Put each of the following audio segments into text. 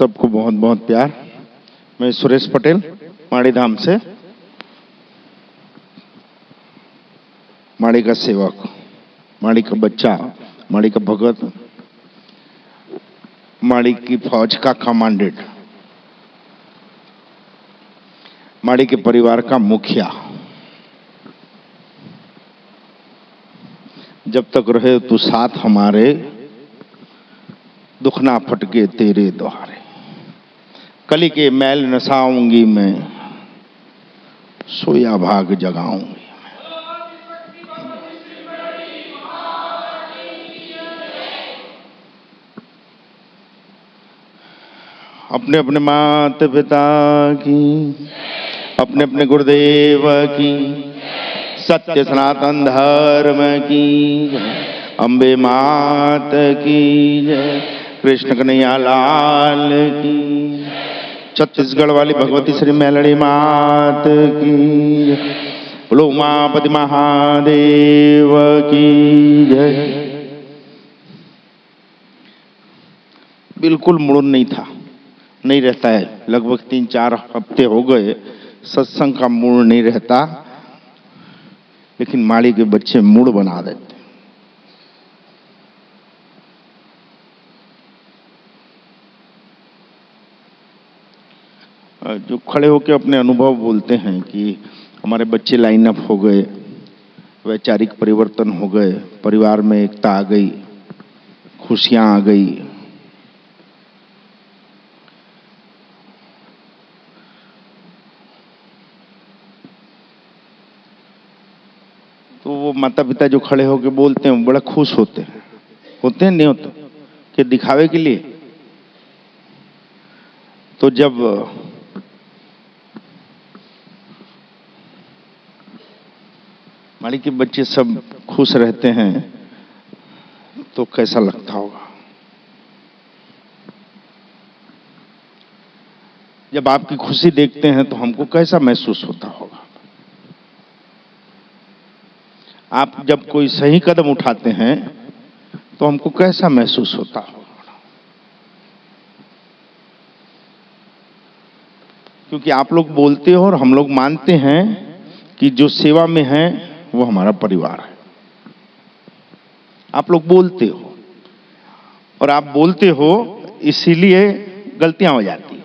सबको बहुत बहुत प्यार। मैं सुरेश पटेल, माड़ी धाम से, माड़ी का सेवक, माड़ी का बच्चा, माड़ी का भगत, माड़ी की फौज का कमांडेंट, माड़ी के परिवार का मुखिया। जब तक रहे तू साथ हमारे, दुख ना फटके तेरे द्वारे। कली के मैल नसाऊंगी मैं, सोया भाग जगाऊंगी। अपने अपने माता पिता की, अपने अपने गुरुदेव की, सत्य सनातन धर्म की अम्बे मात की जय। कृष्ण कन्हैया लाल की। छत्तीसगढ़ वाली भगवती श्री मेलड़ी मात की। बोलो उमापति महादेव की जय। बिल्कुल मूड नहीं था, नहीं रहता है। लगभग 3-4 हफ्ते हो गए सत्संग का मूड नहीं रहता, लेकिन माड़ी के बच्चे मूड बना देते। जो खड़े होकर अपने अनुभव बोलते हैं कि हमारे बच्चे लाइन अप हो गए, वैचारिक परिवर्तन हो गए, परिवार में एकता आ गई, खुशियां आ गई। तो वो माता पिता जो खड़े होकर बोलते हैं बड़ा खुश होते हैं नहीं होते कि दिखावे के लिए। तो जब माड़ी के बच्चे सब खुश रहते हैं तो कैसा लगता होगा। जब आपकी खुशी देखते हैं तो हमको कैसा महसूस होता होगा। आप जब कोई सही कदम उठाते हैं तो हमको कैसा महसूस होता होगा। क्योंकि आप लोग बोलते हो और हम लोग मानते हैं कि जो सेवा में है वो हमारा परिवार है। आप लोग बोलते हो और आप बोलते हो इसीलिए गलतियां हो जाती है।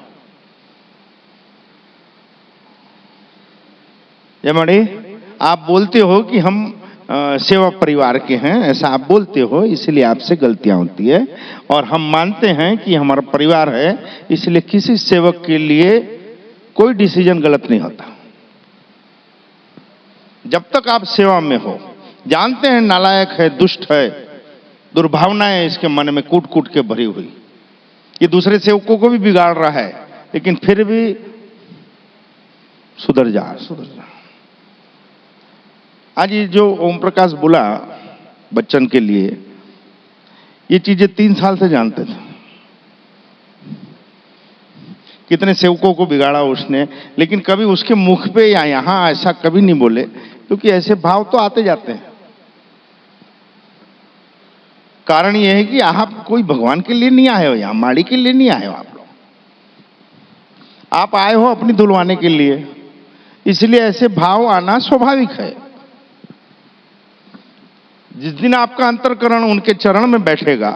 जय माड़ी, आप बोलते हो कि हम सेवा परिवार के हैं, ऐसा आप बोलते हो, इसलिए आपसे गलतियां होती है। और हम मानते हैं कि हमारा परिवार है, इसलिए किसी सेवक के लिए कोई डिसीजन गलत नहीं होता। जब तक आप सेवा में हो, जानते हैं नालायक है, दुष्ट है, दुर्भावनाएं इसके मन में कूट कूट के भरी हुई, ये दूसरे सेवकों को भी बिगाड़ रहा है, लेकिन फिर भी सुधर जा। आज ये जो ओम प्रकाश बोला बच्चन के लिए, ये चीजें 3 साल से जानते थे। कितने सेवकों को बिगाड़ा उसने, लेकिन कभी उसके मुख पे या यहां ऐसा कभी नहीं बोले, क्योंकि ऐसे भाव तो आते जाते हैं। कारण यह है कि आप कोई भगवान के लिए नहीं आए हो, यहां माड़ी के लिए नहीं आए हो। आप लोग आप आए हो अपनी दुलवाने के लिए, इसलिए ऐसे भाव आना स्वाभाविक है। जिस दिन आपका अंतर्करण उनके चरण में बैठेगा,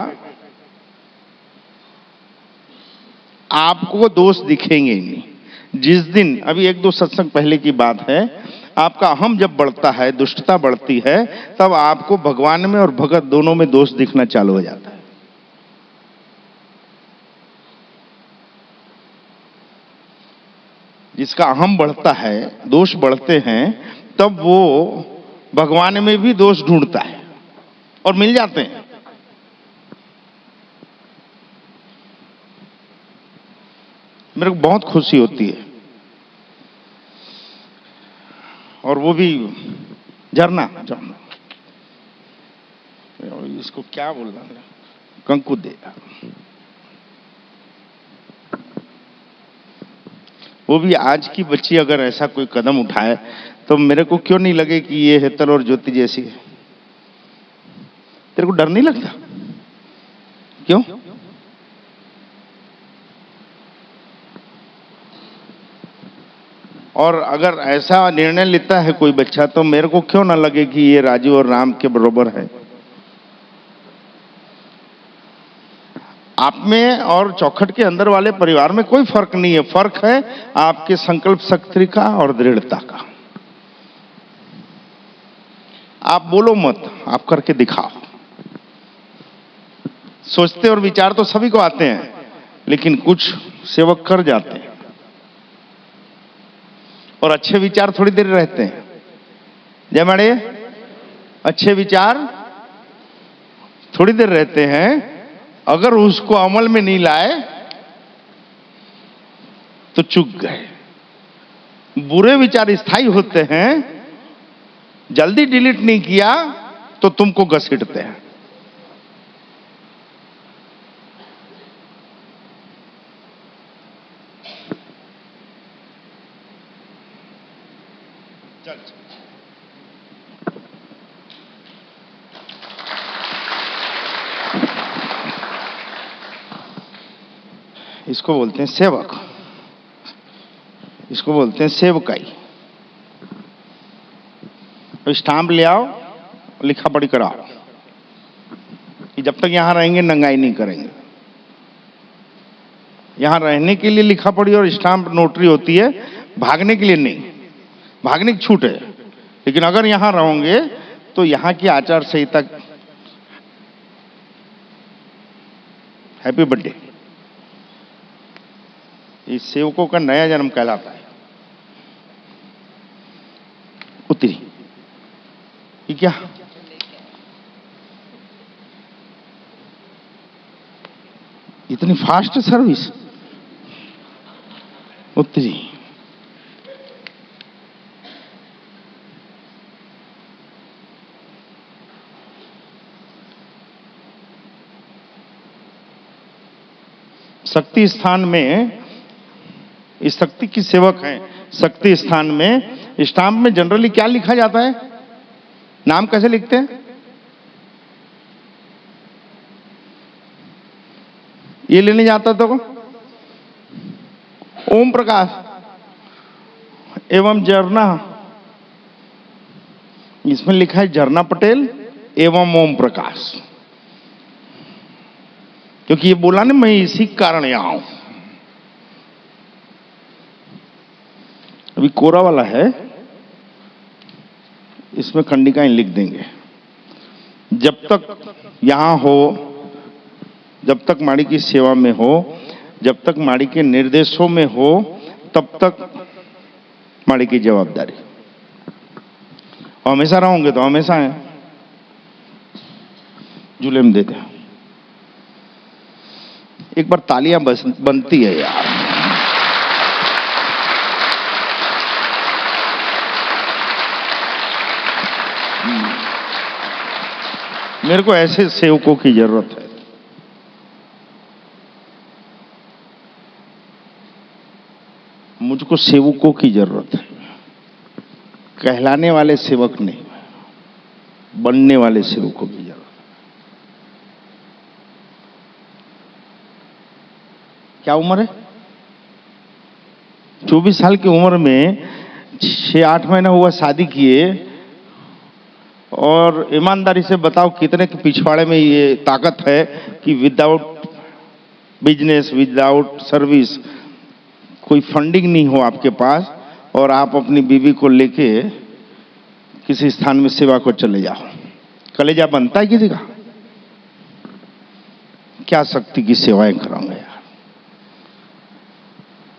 आपको दोष दिखेंगे ही नहीं। जिस दिन, अभी 1-2 सत्संग पहले की बात है, आपका अहम जब बढ़ता है, दुष्टता बढ़ती है, तब आपको भगवान में और भगत दोनों में दोष दिखना चालू हो जाता है। जिसका अहम बढ़ता है, दोष बढ़ते हैं, तब वो भगवान में भी दोष ढूंढता है और मिल जाते हैं। मेरे को बहुत खुशी होती है। और वो भी झरना, इसको क्या बोलना, कंकु दे, वो भी आज की बच्ची अगर ऐसा कोई कदम उठाए तो मेरे को क्यों नहीं लगे कि ये हेतल और ज्योति जैसी है। तेरे को डर नहीं लगता? क्यों? और अगर ऐसा निर्णय लेता है कोई बच्चा तो मेरे को क्यों ना लगे कि ये राजू और राम के बराबर है। आप में और चौखट के अंदर वाले परिवार में कोई फर्क नहीं है, फर्क है आपके संकल्प शक्ति का और दृढ़ता का। आप बोलो मत, आप करके दिखाओ। सोचते और विचार तो सभी को आते हैं, लेकिन कुछ सेवक कर जाते हैं और अच्छे विचार थोड़ी देर रहते हैं। जय माड़े, अच्छे विचार थोड़ी देर रहते हैं, अगर उसको अमल में नहीं लाए तो चूक गए। बुरे विचार स्थायी होते हैं, जल्दी डिलीट नहीं किया तो तुमको घसीटते हैं। इसको बोलते हैं सेवक, इसको बोलते हैं सेवकाई। स्टाम्प ले आओ, लिखा पढ़ी कराओ। जब तक यहां रहेंगे नंगाई नहीं करेंगे। यहां रहने के लिए लिखा पढ़ी और स्टाम्प नोटरी होती है, भागने के लिए नहीं। भागने की छूट है, लेकिन अगर यहां रहोगे तो यहां की आचार संहिता। Happy birthday. इस सेवकों का नया जन्म कहलाता है। उतरी ये क्या, इतनी फास्ट सर्विस। उतरी शक्ति स्थान में, इस शक्ति की सेवक हैं। शक्ति स्थान में स्टाम्प में जनरली क्या लिखा जाता है? नाम कैसे लिखते हैं? ये लेने जाता तो ओम प्रकाश एवं झरना, इसमें लिखा है झरना पटेल एवं ओम प्रकाश, क्योंकि ये बोला ना मैं इसी कारण यहां हूं। अभी कोरा वाला है, इसमें खंडिकाएं लिख देंगे। जब तक यहां हो, जब तक माड़ी की सेवा में हो, जब तक माड़ी के निर्देशों में हो, तब तक माड़ी की जवाबदारी। और हमेशा रहोगे तो हमेशा है, झूले में देते हैं। एक बार तालियां बनती है यार। मेरे को ऐसे सेवकों की जरूरत है। मुझको सेवकों की जरूरत है, कहलाने वाले सेवक नहीं, बनने वाले सेवकों की जरूरत है। क्या उम्र है? 24 साल की उम्र में 6-8 महीना हुआ शादी किए, और ईमानदारी से बताओ कितने के पिछवाड़े में ये ताकत है कि विदाउट बिजनेस, विदाउट सर्विस, कोई फंडिंग नहीं हो आपके पास, और आप अपनी बीवी को लेके किसी स्थान में सेवा को चले जाओ। कलेजा बनता है किसी का? क्या शक्ति की सेवाएं कराऊंगा यार।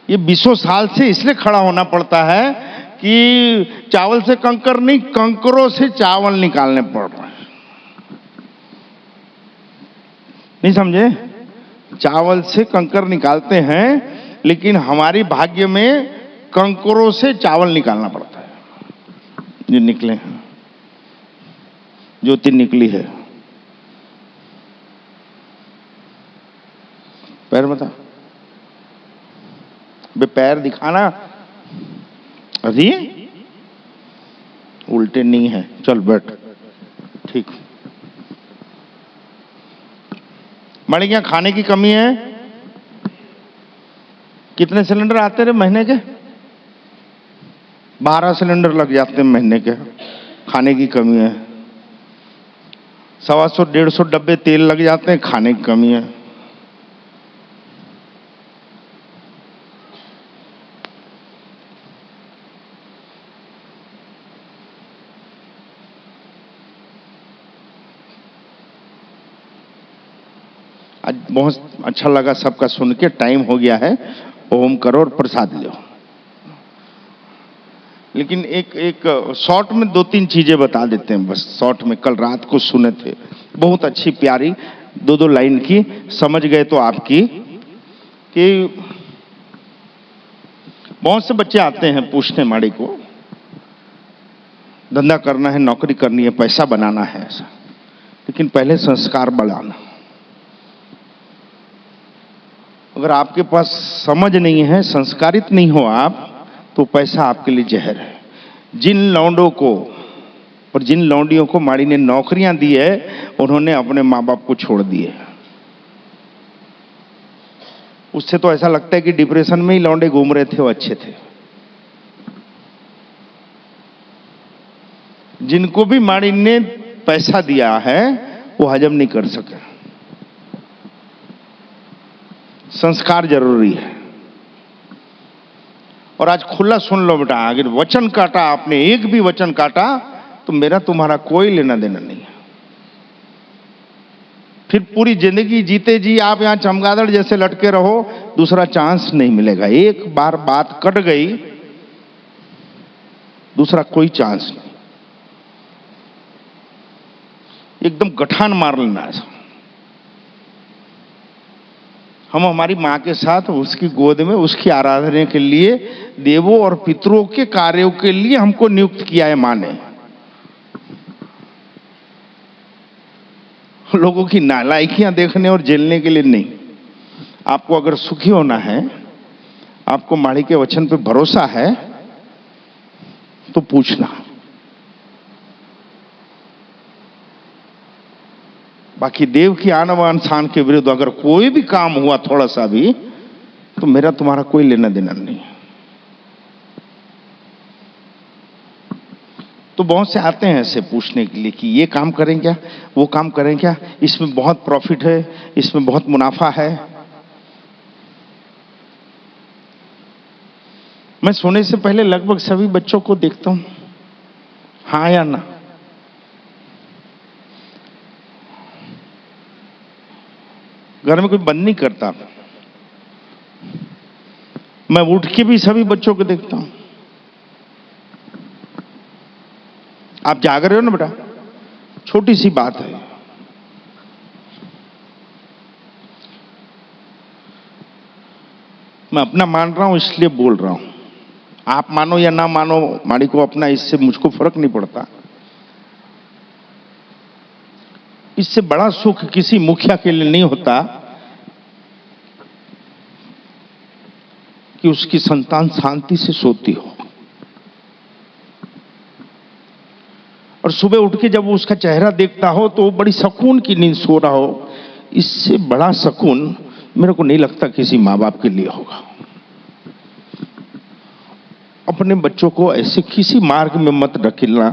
ये 20 साल से इसलिए खड़ा होना पड़ता है कि चावल से कंकर नहीं, कंकरों से चावल निकालने पड़ रहे हैं। नहीं समझे? चावल से कंकर निकालते हैं, लेकिन हमारी भाग्य में कंकरों से चावल निकालना पड़ता है। जो निकले हैं, ज्योति निकली है। पैर बता, बे पैर दिखाना। अभी उल्टे नहीं है, चल बैठ। ठीक। माड़ी क्या खाने की कमी है? कितने सिलेंडर आते रहे महीने के? 12 सिलेंडर लग जाते हैं महीने के, खाने की कमी है। 125-150 डब्बे तेल लग जाते हैं, खाने की कमी है। आज बहुत अच्छा लगा सबका सुन के। टाइम हो गया है, ओम करो और प्रसाद लो। लेकिन एक शॉर्ट में 2-3 चीजें बता देते हैं बस। शॉर्ट में कल रात को सुने थे, बहुत अच्छी प्यारी 2-2 लाइन की, समझ गए तो आपकी। कि बहुत से बच्चे आते हैं पूछने माड़ी को, धंधा करना है, नौकरी करनी है, पैसा बनाना है ऐसा, लेकिन पहले संस्कार बढ़ाना। अगर आपके पास समझ नहीं है, संस्कारित नहीं हो आप, तो पैसा आपके लिए जहर है। जिन लौंडों को और जिन लौंडियों को माड़ी ने नौकरियां दी है, उन्होंने अपने माँ बाप को छोड़ दिए। उससे तो ऐसा लगता है कि डिप्रेशन में ही लौंडे घूम रहे थे, वो अच्छे थे। जिनको भी माड़ी ने पैसा दिया है, वो हजम नहीं कर सके। संस्कार जरूरी है। और आज खुला सुन लो बेटा, अगर वचन काटा आपने, एक भी वचन काटा, तो मेरा तुम्हारा कोई लेना देना नहीं है। फिर पूरी जिंदगी जीते जी आप यहां चमगादड़ जैसे लटके रहो, दूसरा चांस नहीं मिलेगा। एक बार बात कट गई, दूसरा कोई चांस नहीं। एकदम गठान मार लेना है। हम हमारी मां के साथ उसकी गोद में उसकी आराधना के लिए, देवों और पितरों के कार्यों के लिए हमको नियुक्त किया है मां ने। लोगों की नालायकियां देखने और झेलने के लिए नहीं। आपको अगर सुखी होना है, आपको माड़ी के वचन पे भरोसा है, तो पूछना। बाकी देव की आन बान शान के विरुद्ध अगर कोई भी काम हुआ थोड़ा सा भी, तो मेरा तुम्हारा कोई लेना देना नहीं है। तो बहुत से आते हैं ऐसे पूछने के लिए कि ये काम करें क्या, वो काम करें क्या, इसमें बहुत प्रॉफिट है, इसमें बहुत मुनाफा है। मैं सोने से पहले लगभग सभी बच्चों को देखता हूं, हाँ या ना। घर में कोई बंद नहीं करता। मैं उठ के भी सभी बच्चों को देखता हूं। आप जाग रहे हो ना बेटा, छोटी सी बात है। मैं अपना मान रहा हूं इसलिए बोल रहा हूं। आप मानो या ना मानो माड़ी को अपना, इससे मुझको फर्क नहीं पड़ता। इससे बड़ा सुख किसी मुखिया के लिए नहीं होता कि उसकी संतान शांति से सोती हो, और सुबह उठ के जब वो उसका चेहरा देखता हो तो वो बड़ी सुकून की नींद सो रहा हो। इससे बड़ा सुकून मेरे को नहीं लगता किसी माँ बाप के लिए होगा। अपने बच्चों को ऐसे किसी मार्ग में मत ढकेलना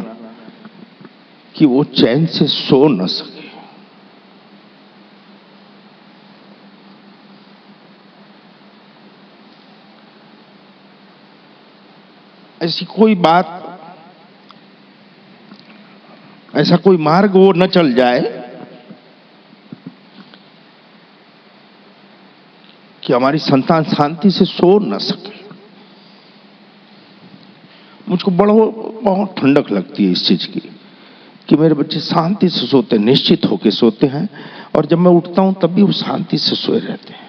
कि वो चैन से सो न सके। ऐसी कोई बात, ऐसा कोई मार्ग वो न चल जाए कि हमारी संतान शांति से सो न सके। मुझको बहुत ठंडक लगती है इस चीज की कि मेरे बच्चे शांति से सोते, निश्चित होकर सोते हैं, और जब मैं उठता हूं तब भी वो शांति से सोए रहते हैं।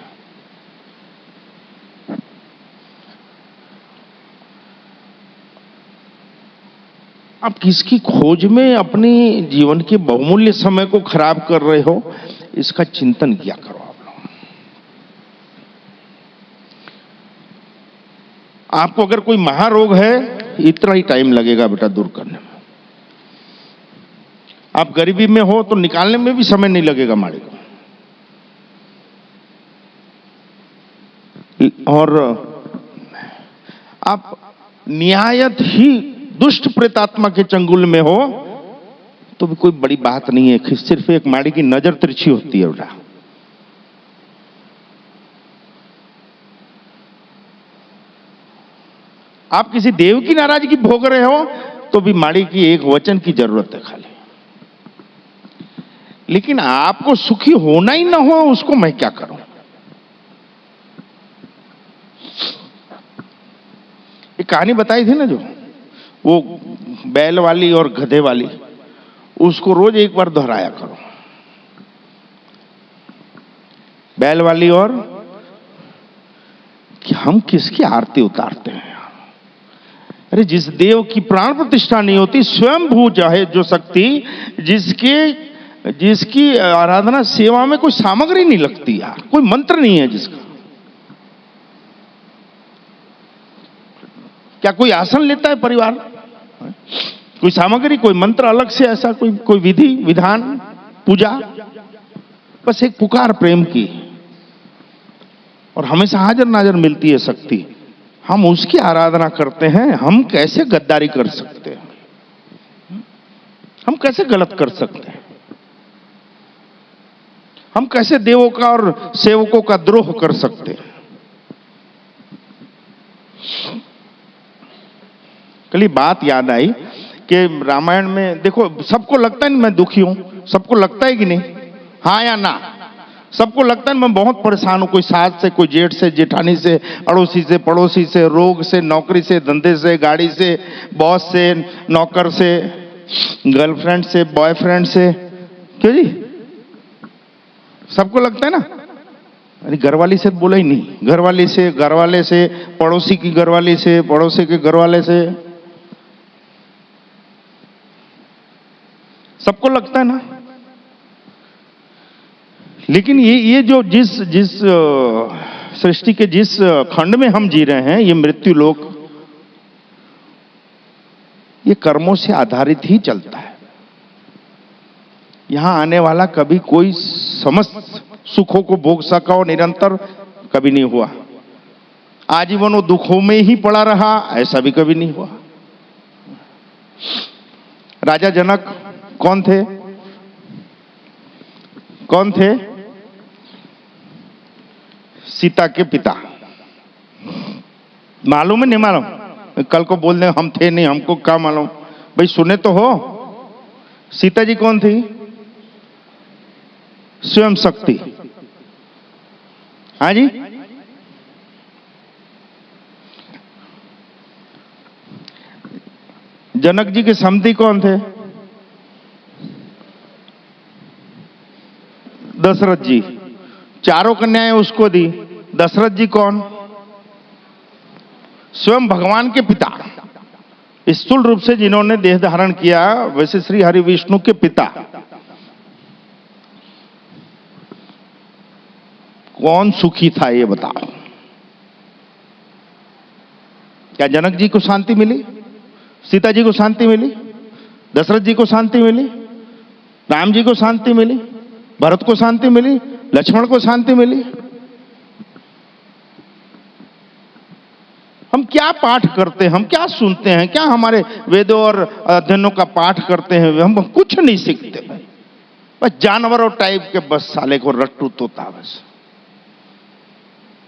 आप किसकी खोज में अपनी जीवन के बहुमूल्य समय को खराब कर रहे हो, इसका चिंतन किया करो आप लोग। आपको अगर कोई महारोग है, इतना ही टाइम लगेगा बेटा दूर करने में। आप गरीबी में हो तो निकालने में भी समय नहीं लगेगा माड़ी को। और आप निहायत ही दुष्ट प्रेतात्मा के चंगुल में हो तो भी कोई बड़ी बात नहीं है कि सिर्फ एक माड़ी की नजर तिरछी होती है बेटा। आप किसी देव की नाराजगी भोग रहे हो तो भी माड़ी की एक वचन की जरूरत है खाली। लेकिन आपको सुखी होना ही ना हो उसको मैं क्या करूं। एक कहानी बताई थी ना जो, वो बैल वाली और गधे वाली, उसको रोज एक बार दोहराया करो। बैल वाली और कि हम किसकी आरती उतारते हैं। अरे जिस देव की प्राण प्रतिष्ठा नहीं होती, स्वयं भू चाहे जो शक्ति जिसकी आराधना सेवा में कोई सामग्री नहीं लगती यार, कोई मंत्र नहीं है जिसका। क्या कोई आसन लेता है परिवार, कोई सामग्री, कोई मंत्र अलग से ऐसा कोई विधि विधान पूजा, बस एक पुकार प्रेम की और हमेशा हाजिर नाजिर मिलती है शक्ति। हम उसकी आराधना करते हैं। हम कैसे गद्दारी कर सकते हैं, हम कैसे गलत कर सकते हैं, हम कैसे देवों का और सेवकों का द्रोह कर सकते हैं। कल बात याद आई कि रामायण में देखो, सबको लगता है मैं दुखी हूं, सबको लगता है कि नहीं, हाँ या ना, सबको लगता है मैं बहुत परेशान हूं, कोई सास से, कोई जेठ से, जेठानी से, अड़ोसी से, पड़ोसी से, रोग से, नौकरी से, धंधे से, गाड़ी से, बॉस से, नौकर से, गर्लफ्रेंड से, बॉयफ्रेंड से। क्यों जी, सबको लगता है ना। अरे घरवाली से बोला ही नहीं, घरवाली से, घरवाले से, पड़ोसी की घरवाली से, पड़ोसी के घरवाले से, सबको लगता है ना। लेकिन ये जो जिस सृष्टि के जिस खंड में हम जी रहे हैं, ये मृत्यु लोक, ये कर्मों से आधारित ही चलता है। यहां आने वाला कभी कोई समस्त सुखों को भोग सका और निरंतर कभी नहीं हुआ। आजीवन वो दुखों में ही पड़ा रहा, ऐसा भी कभी नहीं हुआ। राजा जनक कौन थे, कौन थे? सीता के पिता। मालूम है नहीं मालूम? कल को बोल दें हम थे नहीं, हमको क्या मालूम। भाई सुने तो हो, सीता जी कौन थी? स्वयं शक्ति। हाँ जी, जनक जी के समधी कौन थे? दशरथ जी। चारों कन्याएं उसको दी। दशरथ जी कौन? स्वयं भगवान के पिता, स्थूल रूप से जिन्होंने देह धारण किया, वैसे श्री हरि विष्णु के पिता। कौन सुखी था ये बताओ? क्या जनक जी को शांति मिली? सीता जी को शांति मिली? दशरथ जी को शांति मिली? राम जी को शांति मिली? भरत को शांति मिली? लक्ष्मण को शांति मिली? हम क्या पाठ करते हैं, हम क्या सुनते हैं, क्या हमारे वेदों और अध्ययनों का पाठ करते हैं, हम कुछ नहीं सीखते। बस जानवरों टाइप के, बस साले को रट्टू तोता। बस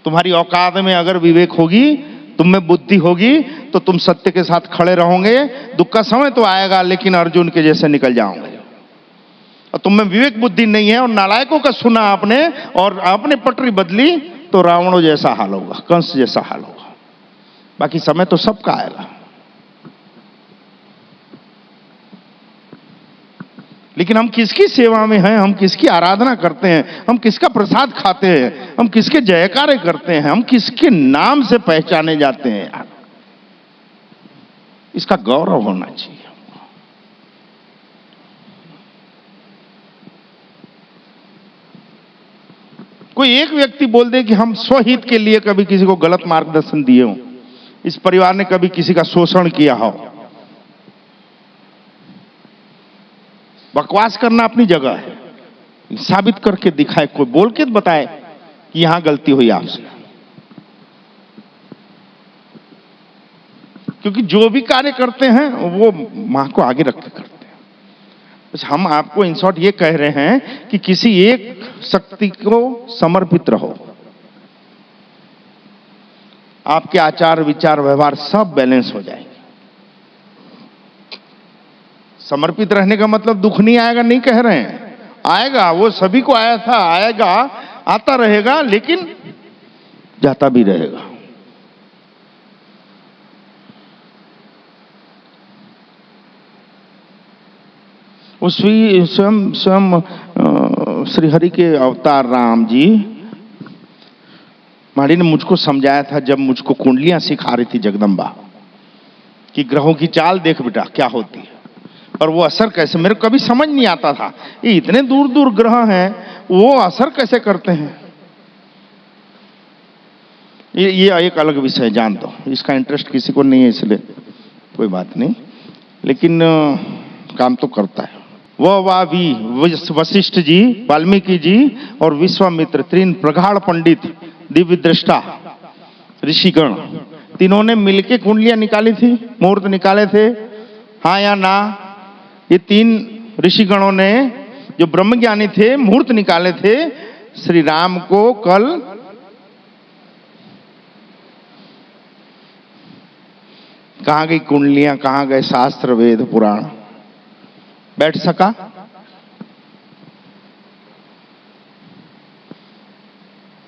तुम्हारी औकात में अगर विवेक होगी, तुम में बुद्धि होगी, तो तुम सत्य के साथ खड़े रहोगे। दुख का समय तो आएगा, लेकिन अर्जुन के जैसे निकल जाओगे। और तुम में विवेक बुद्धि नहीं है और नालायकों का सुना आपने और आपने पटरी बदली, तो रावणों जैसा हाल होगा, कंस जैसा हाल होगा। बाकी समय तो सबका आएगा। लेकिन हम किसकी सेवा में हैं, हम किसकी आराधना करते हैं, हम किसका प्रसाद खाते हैं, हम किसके जयकारे करते हैं, हम किसके नाम से पहचाने जाते हैं यार, इसका गौरव होना चाहिए। कोई एक व्यक्ति बोल दे कि हम स्वहित के लिए कभी किसी को गलत मार्गदर्शन दिए हो, इस परिवार ने कभी किसी का शोषण किया हो। बकवास करना अपनी जगह है, साबित करके दिखाए, कोई बोल के बताए कि यहां गलती हुई आपसे। क्योंकि जो भी कार्य करते हैं वो मां को आगे रख के करते हैं। बस हम आपको इन शॉर्ट ये कह रहे हैं कि किसी एक शक्ति को समर्पित रहो, आपके आचार विचार व्यवहार सब बैलेंस हो जाएंगे। समर्पित रहने का मतलब दुख नहीं आएगा नहीं कह रहे हैं, आएगा, वो सभी को आया था, आएगा, आता रहेगा, लेकिन जाता भी रहेगा। उस स्वयं श्री हरि के अवतार राम जी माड़ी ने मुझको समझाया था, जब मुझको कुंडलियां सिखा रही थी जगदम्बा कि ग्रहों की चाल देख बेटा क्या होती है और वो असर कैसे, मेरे को कभी समझ नहीं आता था ये इतने दूर दूर ग्रह हैं वो असर कैसे करते हैं। ये एक अलग विषय, जान दो, इसका इंटरेस्ट किसी को नहीं है इसलिए कोई बात नहीं, लेकिन काम तो करता है। वशिष्ठ जी, वाल्मीकि जी और विश्वामित्र, तीन प्रगाढ़ पंडित, दिव्य दृष्टा ऋषिगण, तीनों ने मिलके कुंडलियां निकाली थी, मुहूर्त निकाले थे, हाँ या ना। ये तीन ऋषिगणों ने जो ब्रह्मज्ञानी थे मुहूर्त निकाले थे श्री राम को कल कहां गई कुंडलियां, कहां गए शास्त्र वेद पुराण, बैठ सका?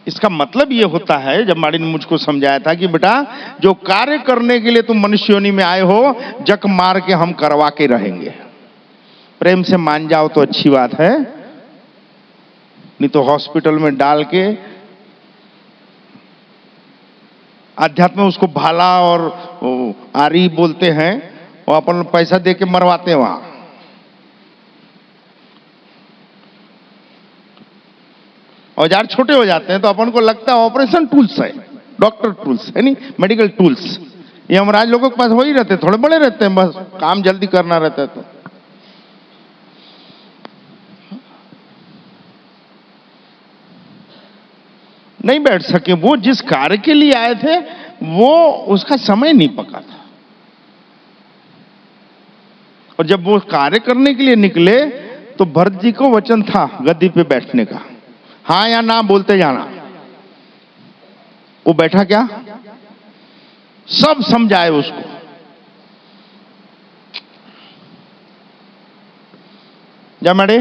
इसका मतलब यह होता है, जब माड़ी ने मुझको समझाया था कि बेटा जो कार्य करने के लिए तुम मनुष्य योनि में आए हो, जक मार के हम करवा के रहेंगे, प्रेम से मान जाओ तो अच्छी बात है, नहीं तो हॉस्पिटल में डाल के अध्यात्म में उसको भाला और आरी बोलते हैं, और अपन पैसा दे के मरवाते हैं वहां। औजार छोटे हो जाते हैं तो अपन को लगता है ऑपरेशन टूल्स है, डॉक्टर टूल्स है, नहीं मेडिकल टूल्स। ये हमारे लोगों के पास वही रहते हैं, थोड़े बड़े रहते हैं, बस काम जल्दी करना रहता है। तो नहीं बैठ सके, वो जिस कार्य के लिए आए थे वो उसका समय नहीं पका था, और जब वो कार्य करने के लिए निकले तो भरत जी को वचन था गद्दी पे बैठने का, हाँ या ना बोलते जाना। वो बैठा क्या, सब समझाए उसको, जमड़े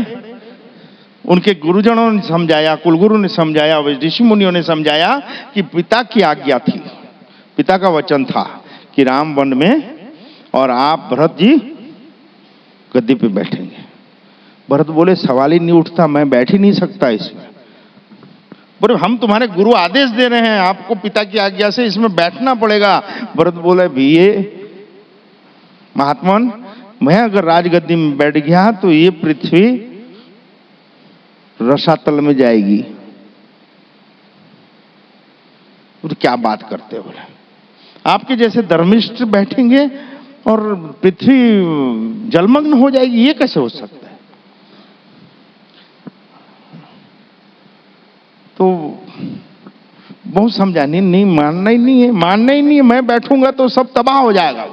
उनके गुरुजनों ने समझाया, कुलगुरु ने समझाया, ऋषि मुनियों ने समझाया कि पिता की आज्ञा थी, पिता का वचन था कि राम वन में और आप भरत जी गद्दी पे बैठेंगे। भरत बोले सवाल ही नहीं उठता, मैं बैठ ही नहीं सकता इसमें। बोले हम तुम्हारे गुरु आदेश दे रहे हैं, आपको पिता की आज्ञा से इसमें बैठना पड़ेगा। भरत बोले भैये महात्मन, मैं अगर राजगद्दी में बैठ गया तो ये पृथ्वी रसातल में जाएगी। तो क्या बात करते हो, बोले आपके जैसे धर्मिष्ठ बैठेंगे और पृथ्वी जलमग्न हो जाएगी, ये कैसे हो सकता है। तो बहुत समझा, नहीं मानना ही नहीं है, मानना ही नहीं है, मैं बैठूंगा तो सब तबाह हो जाएगा।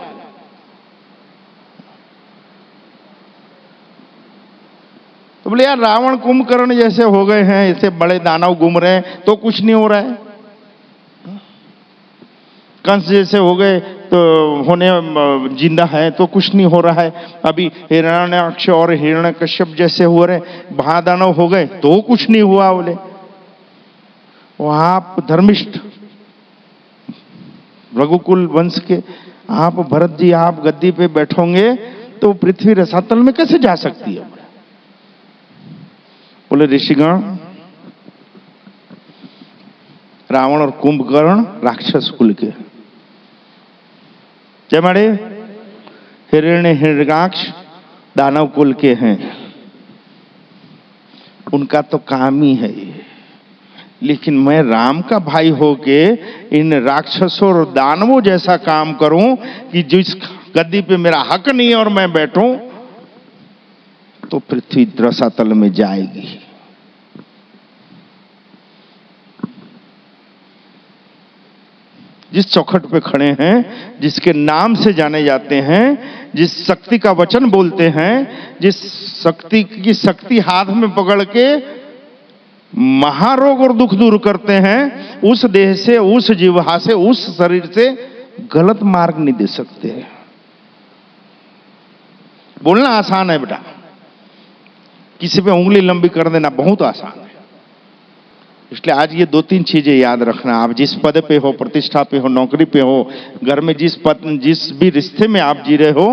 तो बोले यार रावण कुंभकर्ण जैसे हो गए हैं, ऐसे बड़े दानव घूम रहे हैं तो कुछ नहीं हो रहा है, कंस जैसे हो गए तो होने जिंदा है तो कुछ नहीं हो रहा है, अभी हिरण्याक्ष और हिरण्यकश्यप जैसे हो रहे महादानव हो गए तो कुछ नहीं हुआ। बोले आप धर्मिष्ठ रघुकुल वंश के आप भरत जी, आप गद्दी पे बैठोगे तो पृथ्वी रसातल में कैसे जा सकती है। बोले ऋषिगण, रावण और कुंभकर्ण राक्षस कुल के, जमड़े हिरण्याक्ष दानव कुल के हैं, उनका तो काम ही है ये। लेकिन मैं राम का भाई होके इन राक्षसों और दानवों जैसा काम करूं कि जिस गद्दी पे मेरा हक नहीं है और मैं बैठूं तो पृथ्वी रसातल में जाएगी। जिस चौखट पे खड़े हैं, जिसके नाम से जाने जाते हैं, जिस शक्ति का वचन बोलते हैं, जिस शक्ति की शक्ति हाथ में पकड़ के महारोग और दुख दूर करते हैं, उस देह से, उस जीवा से, उस शरीर से गलत मार्ग नहीं दे सकते। बोलना आसान है बेटा, किसी पे उंगली लंबी कर देना बहुत आसान है। इसलिए आज ये 2-3 चीजें याद रखना। आप जिस पद पे हो, प्रतिष्ठा पे हो, नौकरी पे हो, घर में जिस भी रिश्ते में आप जी रहे हो,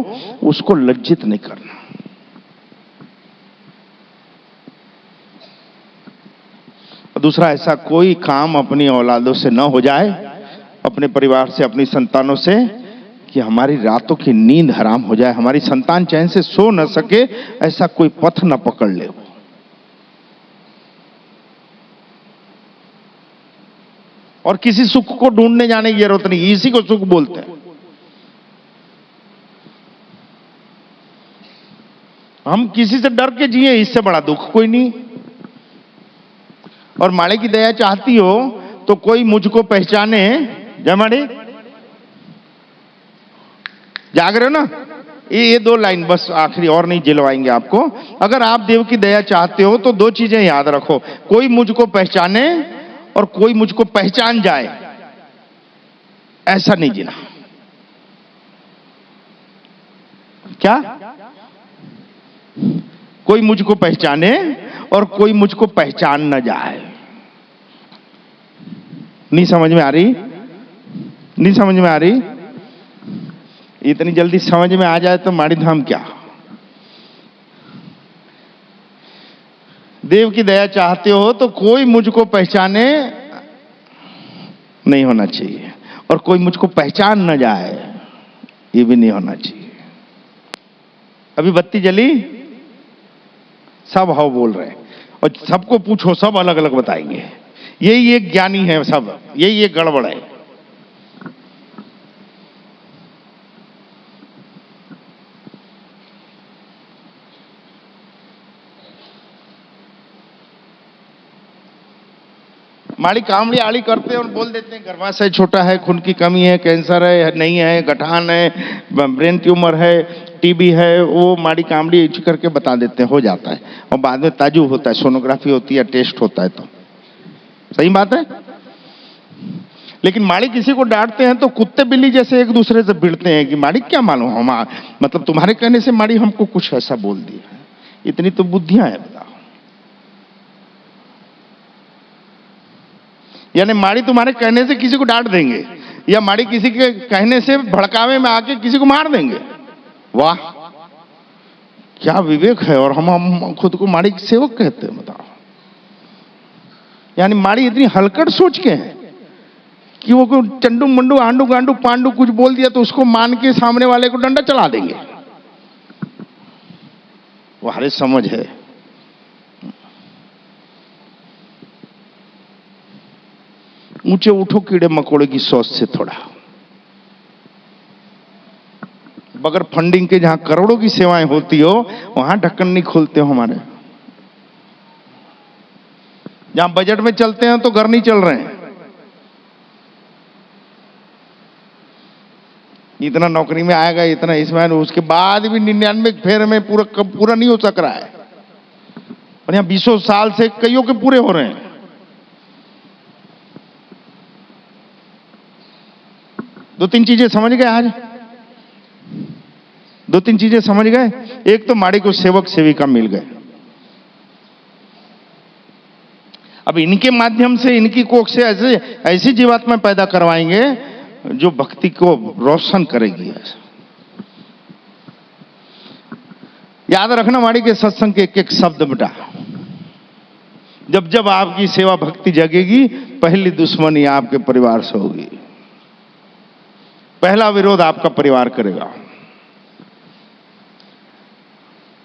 उसको लज्जित नहीं करना। दूसरा, ऐसा कोई काम अपनी औलादों से न हो जाए, अपने परिवार से, अपनी संतानों से, कि हमारी रातों की नींद हराम हो जाए, हमारी संतान चैन से सो न सके, ऐसा कोई पथ न पकड़ ले। और किसी सुख को ढूंढने जाने की जरूरत नहीं, इसी को सुख बोलते हैं। हम किसी से डर के जिए, इससे बड़ा दुख कोई नहीं। और माड़े की दया चाहती हो तो कोई मुझको पहचाने। जय माड़ी, जाग रहे हो ना? ये 2 लाइन बस आखिरी, और नहीं जिलवाएंगे आपको। अगर आप देव की दया चाहते हो तो 2 चीजें याद रखो, कोई मुझको पहचाने और कोई मुझको पहचान जाए। ऐसा नहीं जीना। क्या? कोई मुझको पहचाने और कोई मुझको पहचान न जाए। नहीं समझ में आ रही? नहीं समझ में आ रही? इतनी जल्दी समझ में आ जाए तो माड़ी धाम क्या। देव की दया चाहते हो तो कोई मुझको पहचाने नहीं होना चाहिए, और कोई मुझको पहचान न जाए, ये भी नहीं होना चाहिए। अभी बत्ती जली, सब हाउ बोल रहे हैं, और सबको पूछो, सब अलग अलग बताएंगे। यही एक ज्ञानी है, सब यही एक गड़बड़ है। माड़ी कामड़ी आड़ी करते हैं और बोल देते हैं गर्भाशय छोटा है, खून की कमी है, कैंसर है, नहीं है, गठान है, ब्रेन ट्यूमर है, टीबी है, वो माड़ी कामड़ी करके बता देते हैं, हो जाता है। और बाद में ताजु होता है, सोनोग्राफी होती है, टेस्ट होता है। तो सही बात है। लेकिन माड़ी किसी को डांटते हैं तो कुत्ते बिल्ली जैसे एक दूसरे से भिड़ते हैं कि माड़ी क्या मालूम, हम मतलब तुम्हारे कहने से माड़ी हमको कुछ ऐसा बोल दिया है। इतनी तो बुद्धियां है, बताओ। यानी माड़ी तुम्हारे कहने से किसी को डांट देंगे, या माड़ी किसी के कहने से भड़कावे में आके किसी को मार देंगे। वाह, क्या विवेक है। और हम खुद को माड़ी के सेवक कहते हैं, बताओ। यानी माड़ी इतनी हलकट सोच के है कि वो चंडू मंडू आंडू गांडू पांडू कुछ बोल दिया तो उसको मान के सामने वाले को डंडा चला देंगे। वो हरे समझ है। ऊंचे उठो कीड़े मकोड़े की सोच से थोड़ा। बगैर फंडिंग के जहां करोड़ों की सेवाएं होती हो, वहां ढक्कन नहीं खोलते हो हमारे। जहां बजट में चलते हैं तो घर नहीं चल रहे हैं। इतना नौकरी में आएगा, इतना इसमें, उसके बाद भी 99 फेर में पूरा नहीं हो सक रहा है। और यहां 20 साल से कईयों के पूरे हो रहे हैं। दो तीन चीजें समझ गए आज? 2-3 चीजें समझ गए। एक तो माड़ी को सेवक सेविका मिल गए। अब इनके माध्यम से, इनकी कोख से ऐसी जीवात्मा पैदा करवाएंगे जो भक्ति को रोशन करेगी। याद रखना, माड़ी के सत्संग के एक शब्द बेटा। जब जब आपकी सेवा भक्ति जगेगी, पहली दुश्मनी आपके परिवार से होगी। पहला विरोध आपका परिवार करेगा।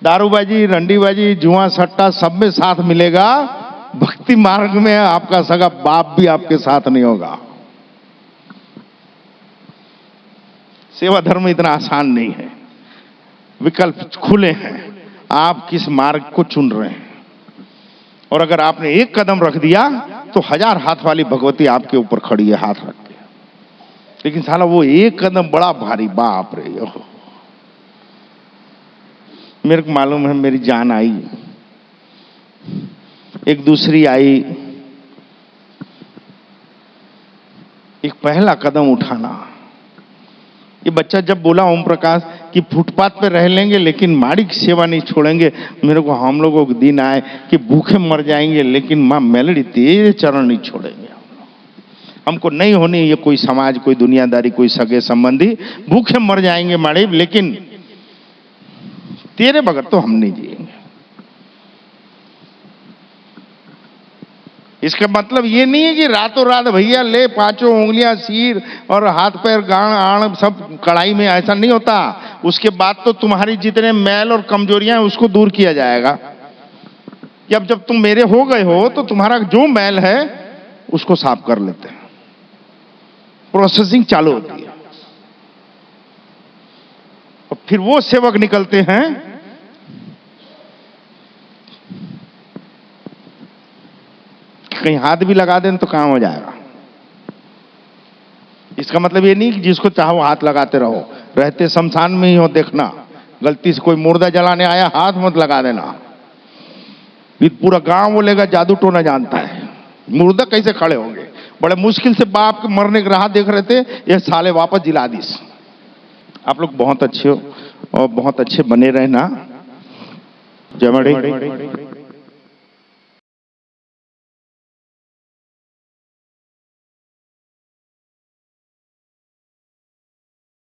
दारूबाजी, रंडीबाजी, जुआ सट्टा सब में साथ मिलेगा। भक्ति मार्ग में आपका सगा बाप भी आपके साथ नहीं होगा। सेवा धर्म इतना आसान नहीं है, विकल्प खुले हैं। आप किस मार्ग को चुन रहे हैं? और अगर आपने एक कदम रख दिया तो 1000 हाथ वाली भगवती आपके ऊपर खड़ी है, हाथ रख के। लेकिन साला वो एक कदम बड़ा भारी, बाप रे। ओहो, मेरे को मालूम है मेरी जान आई, एक दूसरी आई। एक पहला कदम उठाना। ये बच्चा जब बोला ओम प्रकाश कि फुटपाथ पे रह लेंगे लेकिन माड़ी की सेवा नहीं छोड़ेंगे, मेरे को हम लोगों को दिन आए कि भूखे मर जाएंगे लेकिन मां मेलड़ी तेरे चरण नहीं छोड़ेंगे। हमको नहीं होनी ये कोई समाज, कोई दुनियादारी, कोई सगे संबंधी, भूखे मर जाएंगे माड़ी, लेकिन तेरे बगैर तो हम नहीं जिएंगे। इसका मतलब ये नहीं है कि रातों रात भैया ले 5 उंगलियां सिर और हाथ पैर गांड आड़ सब कढ़ाई में, ऐसा नहीं होता। उसके बाद तो तुम्हारी जितने मैल और कमजोरियां हैं उसको दूर किया जाएगा। कि अब जब तुम मेरे हो गए हो तो तुम्हारा जो मैल है उसको साफ कर लेते हैं, प्रोसेसिंग चालू होती है। और फिर वो सेवक निकलते हैं कहीं हाथ भी लगा दें तो काम हो जाएगा। इसका मतलब ये नहीं कि जिसको चाहो हाथ लगाते रहो, रहते शमशान में ही हो देखना। गलती से कोई मुर्दा जलाने आया हाथ मत लगा देना, पूरा गांव बोलेगा जादू टोना जानता है। मुर्दा कैसे खड़े होंगे, बड़े मुश्किल से बाप के मरने की राह देख रहे थे, ये साले वापस जिला दी। आप लोग बहुत अच्छे हो और बहुत अच्छे बने रहना। जय मणि।